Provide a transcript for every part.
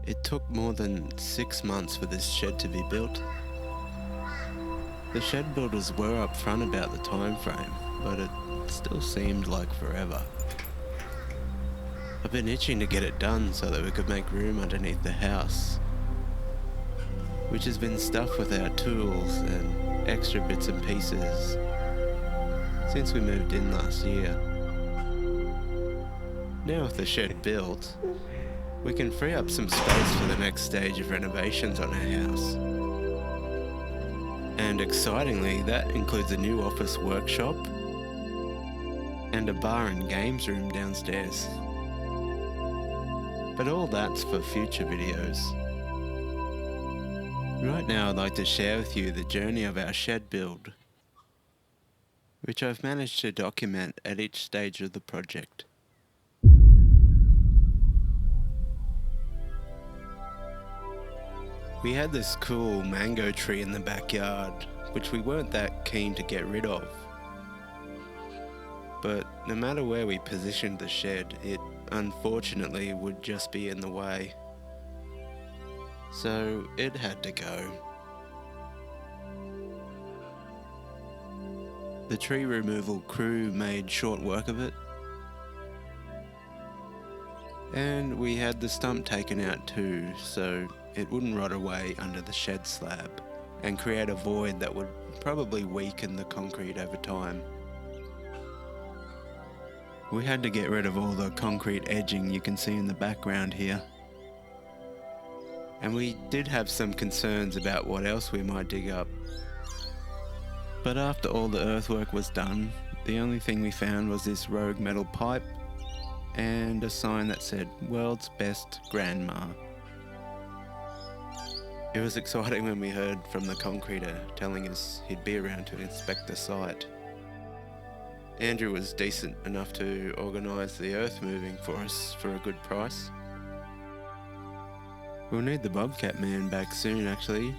It took more than 6 months for this shed to be built. The shed builders were upfront about the time frame, but it still seemed like forever. I've been itching to get it done so that we could make room underneath the house, which has been stuffed with our tools and extra bits and pieces since we moved in last year. Now with the shed built, we can free up some space for the next stage of renovations on our house. And excitingly, that includes a new office workshop and a bar and games room downstairs. But all that's for future videos. Right now I'd like to share with you the journey of our shed build, which I've managed to document at each stage of the project. We had this cool mango tree in the backyard, which we weren't that keen to get rid of. But no matter where we positioned the shed, it unfortunately would just be in the way. So it had to go. The tree removal crew made short work of it, and we had the stump taken out too, so it wouldn't rot away under the shed slab and create a void that would probably weaken the concrete over time. We had to get rid of all the concrete edging you can see in the background here. And we did have some concerns about what else we might dig up. But after all the earthwork was done, the only thing we found was this rogue metal pipe and a sign that said, "World's Best Grandma." It was exciting when we heard from the concreter telling us he'd be around to inspect the site. Andrew was decent enough to organise the earth moving for us for a good price. We'll need the Bobcat man back soon actually.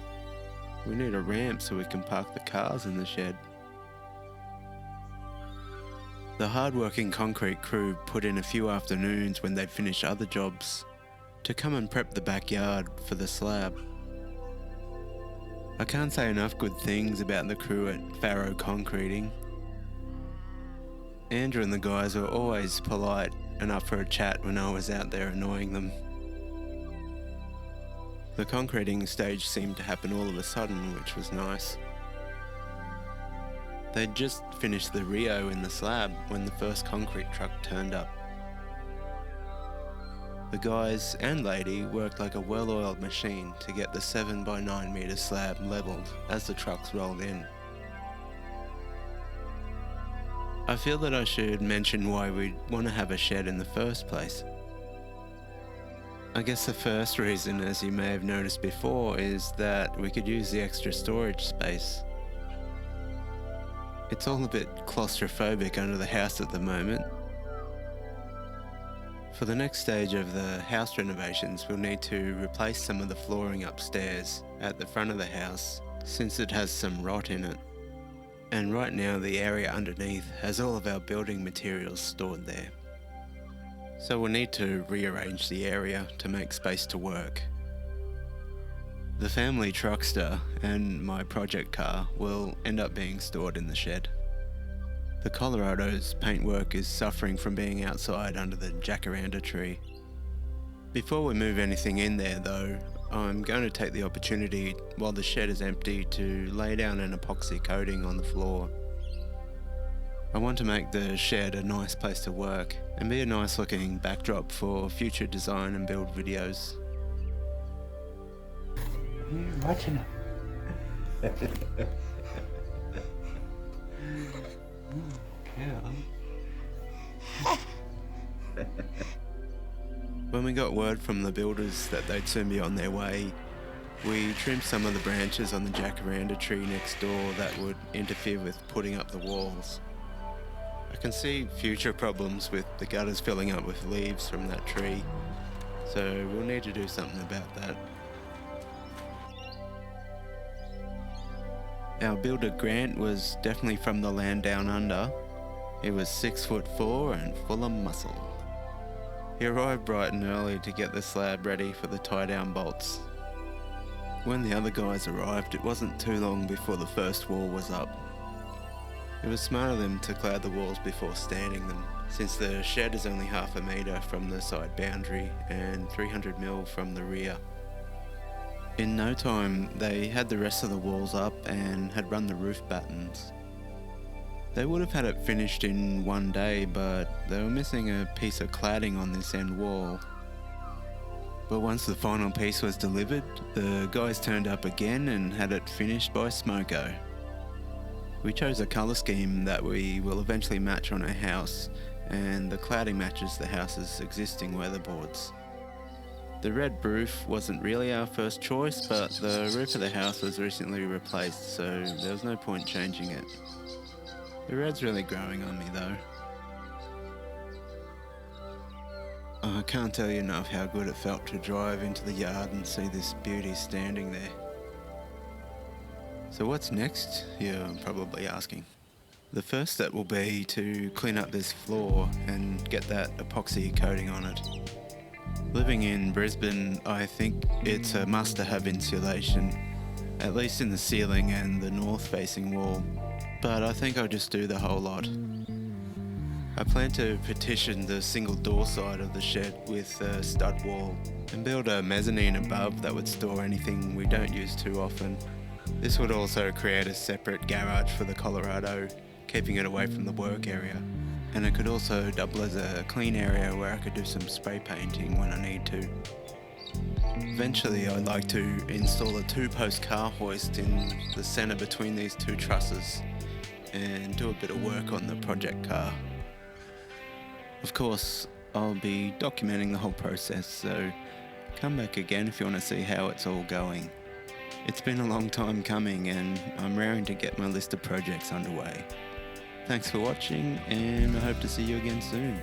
We need a ramp so we can park the cars in the shed. The hard-working concrete crew put in a few afternoons when they'd finished other jobs to come and prep the backyard for the slab. I can't say enough good things about the crew at Faro Concreting. Andrew and the guys were always polite and up for a chat when I was out there annoying them. The concreting stage seemed to happen all of a sudden, which was nice. They'd just finished the Rio in the slab when the first concrete truck turned up. The guys and lady worked like a well-oiled machine to get the 7 by 9 metre slab levelled as the trucks rolled in. I feel that I should mention why we'd want to have a shed in the first place. I guess the first reason, as you may have noticed before, is that we could use the extra storage space. It's all a bit claustrophobic under the house at the moment. For the next stage of the house renovations, we'll need to replace some of the flooring upstairs at the front of the house since it has some rot in it. And right now the area underneath has all of our building materials stored there. So we'll need to rearrange the area to make space to work. The family truckster and my project car will end up being stored in the shed. The Colorado's paintwork is suffering from being outside under the jacaranda tree. Before we move anything in there though, I'm going to take the opportunity while the shed is empty to lay down an epoxy coating on the floor. I want to make the shed a nice place to work and be a nice looking backdrop for future design and build videos. You're watching it. When we got word from the builders that they'd soon be on their way, we trimmed some of the branches on the jacaranda tree next door that would interfere with putting up the walls. I can see future problems with the gutters filling up with leaves from that tree, so we'll need to do something about that. Our builder Grant was definitely from the land down under. He was 6'4" and full of muscle. He arrived bright and early to get the slab ready for the tie-down bolts. When the other guys arrived, it wasn't too long before the first wall was up. It was smart of them to cloud the walls before standing them, since the shed is only half a metre from the side boundary and 300mm from the rear. In no time, they had the rest of the walls up and had run the roof battens. They would have had it finished in one day, but they were missing a piece of cladding on this end wall. But once the final piece was delivered, the guys turned up again and had it finished by Smoko. We chose a colour scheme that we will eventually match on our house, and the cladding matches the house's existing weatherboards. The red roof wasn't really our first choice, but the roof of the house was recently replaced, so there was no point changing it. The red's really growing on me though. I can't tell you enough how good it felt to drive into the yard and see this beauty standing there. So what's next, you're probably asking. The first step will be to clean up this floor and get that epoxy coating on it. Living in Brisbane, I think it's a must to have insulation, at least in the ceiling and the north-facing wall, but I think I'll just do the whole lot. I plan to partition the single door side of the shed with a stud wall and build a mezzanine above that would store anything we don't use too often. This would also create a separate garage for the Colorado, keeping it away from the work area. And it could also double as a clean area where I could do some spray painting when I need to. Eventually I'd like to install a 2-post car hoist in the centre between these two trusses and do a bit of work on the project car. Of course, I'll be documenting the whole process, so come back again if you want to see how it's all going. It's been a long time coming and I'm raring to get my list of projects underway. Thanks for watching and I hope to see you again soon.